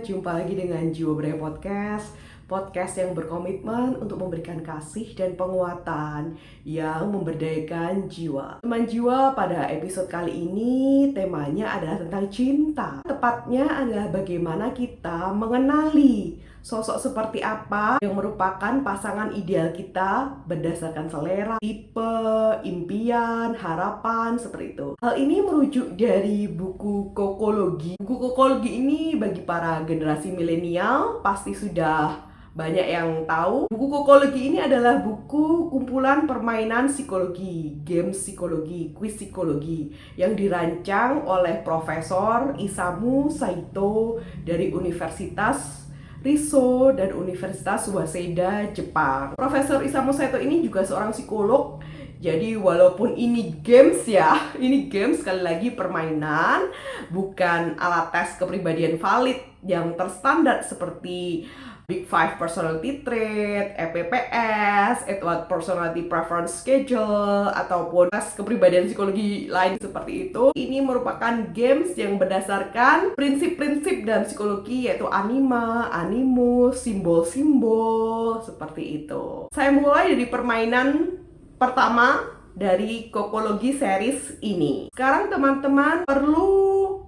jumpa lagi dengan Jiwa Berdaya Podcast yang berkomitmen untuk memberikan kasih dan penguatan yang memberdayakan jiwa. Teman jiwa, pada episode kali ini temanya adalah tentang cinta. Tepatnya adalah bagaimana kita mengenali sosok seperti apa yang merupakan pasangan ideal kita berdasarkan selera, tipe, impian, harapan, seperti itu. Hal ini merujuk dari buku Kokologi. Buku Kokologi ini bagi para generasi milenial pasti sudah banyak yang tahu. Buku Kokologi ini adalah buku kumpulan permainan psikologi, games psikologi, kuis psikologi yang dirancang oleh Profesor Isamu Saito dari Universitas Riso dan Universitas Waseda, Jepang. Profesor Isamu Saito ini juga seorang psikolog. Jadi walaupun ini games ya, ini games, sekali lagi permainan, bukan alat tes kepribadian valid yang terstandar seperti Big Five Personality Trait, EPPS, Edward Personality Preference Schedule, ataupun tes kepribadian psikologi lain seperti itu. Ini merupakan games yang berdasarkan prinsip-prinsip dalam psikologi, yaitu anima, animus, simbol-simbol, seperti itu. Saya mulai dari permainan pertama dari Kokologi series ini. Sekarang teman-teman perlu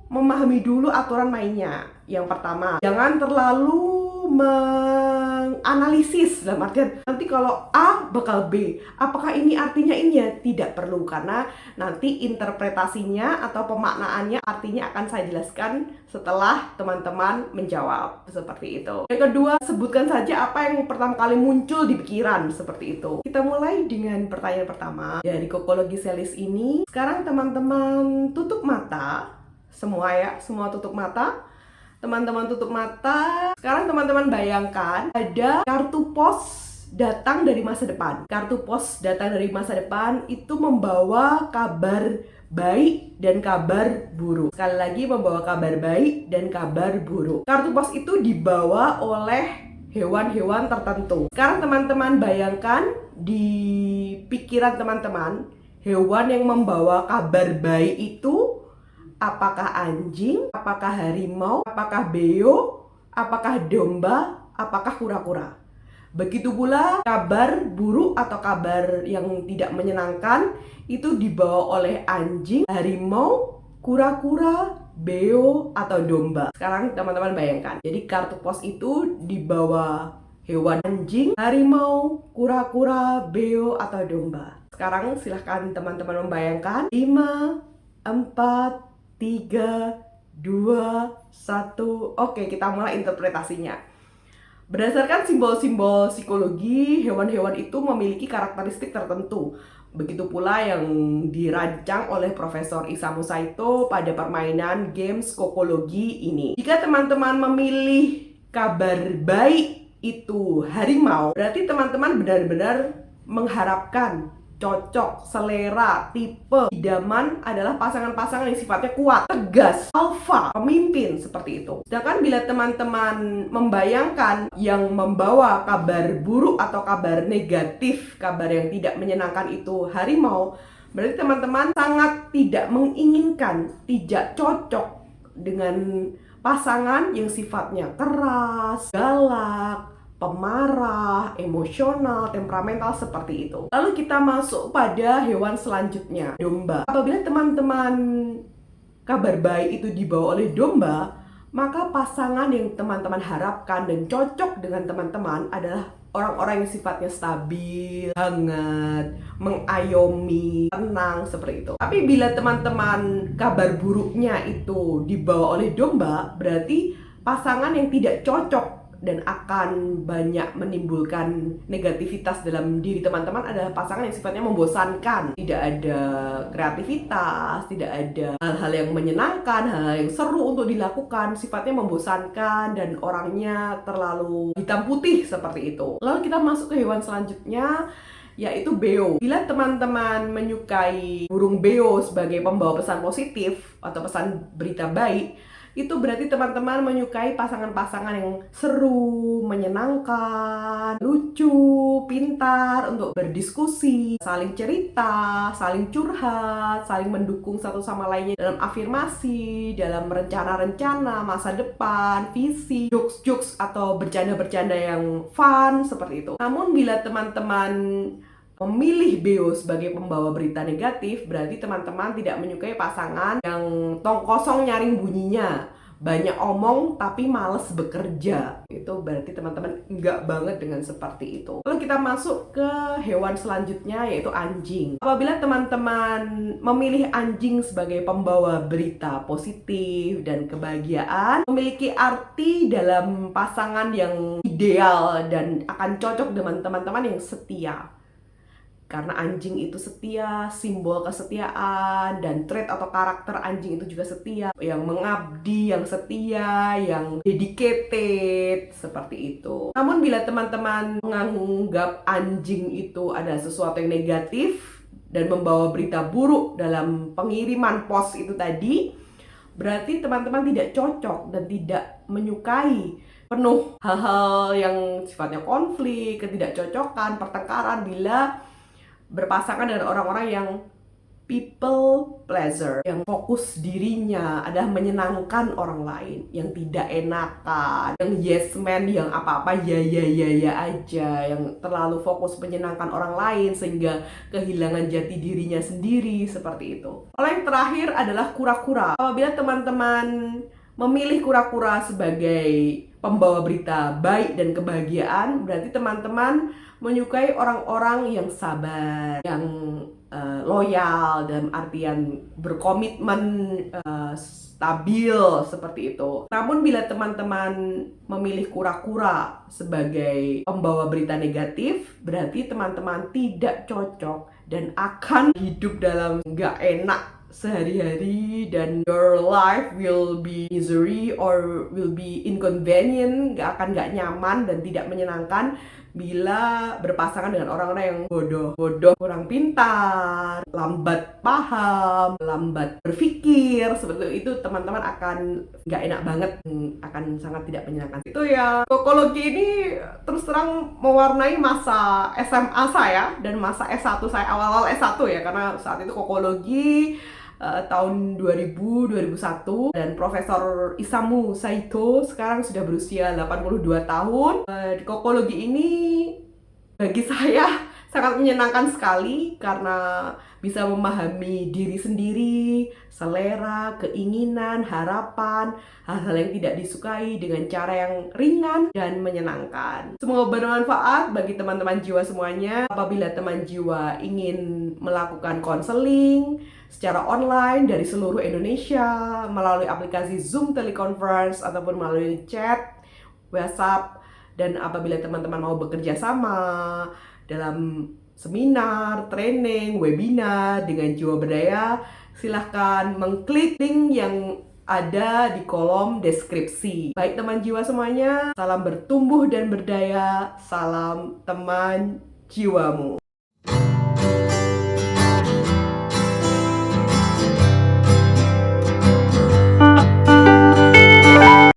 memahami dulu aturan mainnya. Yang pertama, jangan terlalu menganalisis dalam artian nanti kalau A bakal B, apakah ini artinya ini ya? Tidak perlu, karena nanti interpretasinya atau pemaknaannya artinya akan saya jelaskan setelah teman-teman menjawab, seperti itu. Yang kedua, sebutkan saja apa yang pertama kali muncul di pikiran, seperti itu. Kita mulai dengan pertanyaan pertama dari Kokologi series ini. Sekarang teman-teman tutup mata, semua ya, semua tutup mata. Teman-teman tutup mata. Sekarang teman-teman bayangkan ada kartu pos datang dari masa depan. Kartu pos datang dari masa depan itu membawa kabar baik dan kabar buruk. Sekali lagi, membawa kabar baik dan kabar buruk. Kartu pos itu dibawa oleh hewan-hewan tertentu. Sekarang teman-teman bayangkan di pikiran teman-teman, hewan yang membawa kabar baik itu apakah anjing, apakah harimau, apakah beo, apakah domba, apakah kura-kura. Begitu pula kabar buruk atau kabar yang tidak menyenangkan itu dibawa oleh anjing, harimau, kura-kura, beo, atau domba. Sekarang teman-teman bayangkan, jadi kartu pos itu dibawa hewan anjing, harimau, kura-kura, beo, atau domba. Sekarang silahkan teman-teman membayangkan. 5, 4, 3, 2, 1. Oke, kita mulai interpretasinya. Berdasarkan simbol-simbol psikologi, hewan-hewan itu memiliki karakteristik tertentu. Begitu pula yang dirancang oleh Profesor Isamu Saito pada permainan games Kokologi ini. Jika teman-teman memilih kabar baik itu harimau, berarti teman-teman benar-benar mengharapkan cocok, selera, tipe, idaman adalah pasangan-pasangan yang sifatnya kuat, tegas, alfa, pemimpin, seperti itu. Sedangkan bila teman-teman membayangkan yang membawa kabar buruk atau kabar negatif, kabar yang tidak menyenangkan itu harimau, berarti teman-teman sangat tidak menginginkan, tidak cocok dengan pasangan yang sifatnya keras, galak, pemarah, emosional, temperamental, seperti itu. Lalu kita masuk pada hewan selanjutnya, domba. Apabila teman-teman kabar baik itu dibawa oleh domba, maka pasangan yang teman-teman harapkan dan cocok dengan teman-teman adalah orang-orang yang sifatnya stabil, hangat, mengayomi, tenang, seperti itu. Tapi bila teman-teman kabar buruknya itu dibawa oleh domba, berarti pasangan yang tidak cocok dan akan banyak menimbulkan negativitas dalam diri teman-teman adalah pasangan yang sifatnya membosankan. Tidak ada kreativitas, tidak ada hal-hal yang menyenangkan, hal-hal yang seru untuk dilakukan, sifatnya membosankan dan orangnya terlalu hitam putih, seperti itu. Lalu kita masuk ke hewan selanjutnya, yaitu beo. Bila teman-teman menyukai burung beo sebagai pembawa pesan positif atau pesan berita baik, itu berarti teman-teman menyukai pasangan-pasangan yang seru, menyenangkan, lucu, pintar untuk berdiskusi, saling cerita, saling curhat, saling mendukung satu sama lainnya dalam afirmasi, dalam rencana-rencana masa depan, visi, jokes-jokes atau bercanda-bercanda yang fun seperti itu. Namun bila teman-teman memilih Beo sebagai pembawa berita negatif, berarti teman-teman tidak menyukai pasangan yang tong kosong nyaring bunyinya, banyak omong tapi males bekerja. Itu berarti teman-teman enggak banget dengan seperti itu. Lalu kita masuk ke hewan selanjutnya, yaitu anjing. Apabila teman-teman memilih anjing sebagai pembawa berita positif dan kebahagiaan, memiliki arti dalam pasangan yang ideal dan akan cocok dengan teman-teman yang setia. Karena anjing itu setia, simbol kesetiaan, dan trait atau karakter anjing itu juga setia, yang mengabdi, yang setia, yang dedicated, seperti itu. Namun bila teman-teman menganggap anjing itu adalah sesuatu yang negatif dan membawa berita buruk dalam pengiriman pos itu tadi, berarti teman-teman tidak cocok dan tidak menyukai, penuh hal-hal yang sifatnya konflik, ketidakcocokan, pertengkaran bila berpasangan dengan orang-orang yang people pleaser, yang fokus dirinya adalah menyenangkan orang lain, yang tidak enakan, yang yes man, yang apa-apa ya aja, yang terlalu fokus menyenangkan orang lain sehingga kehilangan jati dirinya sendiri, seperti itu. Lalu yang terakhir adalah kura-kura. Apabila teman-teman memilih kura-kura sebagai pembawa berita baik dan kebahagiaan, berarti teman-teman menyukai orang-orang yang sabar, yang loyal, dalam artian berkomitmen, stabil, seperti itu. Namun bila teman-teman memilih kura-kura sebagai pembawa berita negatif, berarti teman-teman tidak cocok dan akan hidup dalam gak enak sehari-hari, dan your life will be misery or will be inconvenient, gak nyaman dan tidak menyenangkan bila berpasangan dengan orang-orang yang bodoh, kurang pintar, lambat paham, lambat berpikir, seperti itu. Teman-teman akan gak enak banget, akan sangat tidak menyenangkan. Itu ya, kokologi ini terus terang mewarnai masa SMA saya dan masa S1 saya, awal-awal S1 ya, karena saat itu kokologi tahun 2000-2001, dan Profesor Isamu Saito sekarang sudah berusia 82 tahun. Di kokologi ini bagi saya sangat menyenangkan sekali karena bisa memahami diri sendiri, selera, keinginan, harapan, hal-hal yang tidak disukai dengan cara yang ringan dan menyenangkan. Semoga bermanfaat bagi teman-teman jiwa semuanya. Apabila teman jiwa ingin melakukan konseling secara online dari seluruh Indonesia melalui aplikasi Zoom teleconference ataupun melalui chat, WhatsApp, dan apabila teman-teman mau bekerja sama dalam seminar, training, webinar dengan jiwa berdaya, silahkan mengklik link yang ada di kolom deskripsi. Baik teman jiwa semuanya, salam bertumbuh dan berdaya, salam teman jiwamu.